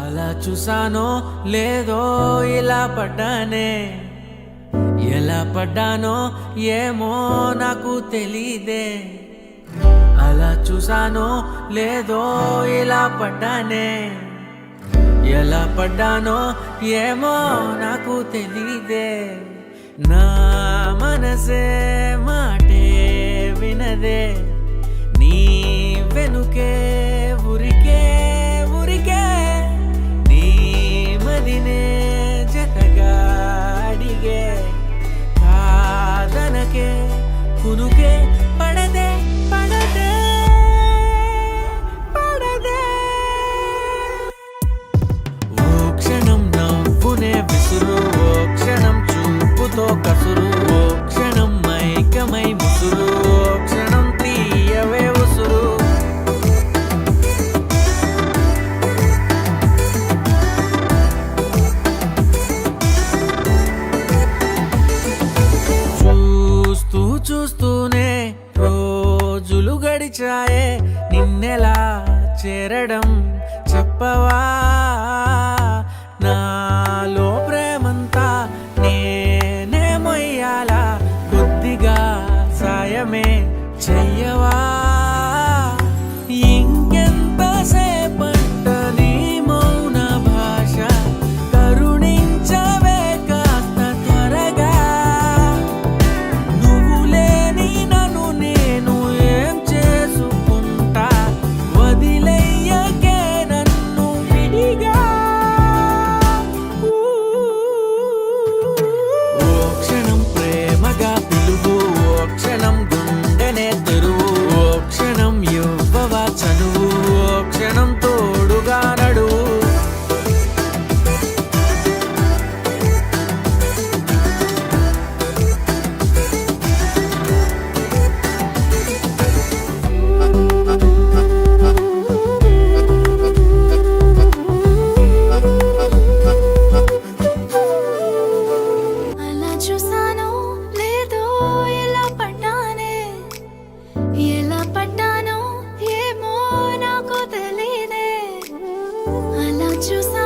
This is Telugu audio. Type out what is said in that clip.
అలా చూసానో లేదో ఇలా పడ్డానే, ఎలా పడ్డానో ఏమో నాకు తెలీదే. అలా చూసానో లేదో ఇలా పడ్డానే, ఎలా పడ్డానో ఏమో నాకు తెలీదే. నా మనసే మాటే వినదే, నీ వెనుకే ఉరికే ఉరికే, నీ మదినే జతగా అడిగే. కాదనకే కునుకే పడదే పడదే పడదే. ఓ క్షణం నవ్వునే విసురు, ఓ క్షణం చూపుతో కసురు, ఓ క్షణం మైకమై ముసురు, ఓ క్షణం తీయవే ఉసురు. చూస్తూ చూస్తూనే రోజులు గడిచాయే, నిన్నెలా చేరడం చెప్పవా. నాలో ప్రేమంతా నేనే మొయ్యాలా, కొద్దిగా సాయమే చెయ్యవా. ఇంకెంతసేపంట నీ మౌన భాష, కరుణించవే కాస్త త్వరగా. నువ్వు లేని నన్ను నేను ఏం చేసుకుంటా, వదిలేయకే నన్ను విడిగా. ఓ క్షణం ప్రేమగా పిలువు, ఓ క్షణం గుండెనే తెరువు, ఓ క్షణం ఇవ్వవా చనువు, ఓ క్షణం తోడుగా నడువు. అలా చూసానో లేదో ఎలా పడ్డానే, ఎలా పడ్డానో ఏమో నాకు తెలీదే. అలా చూసా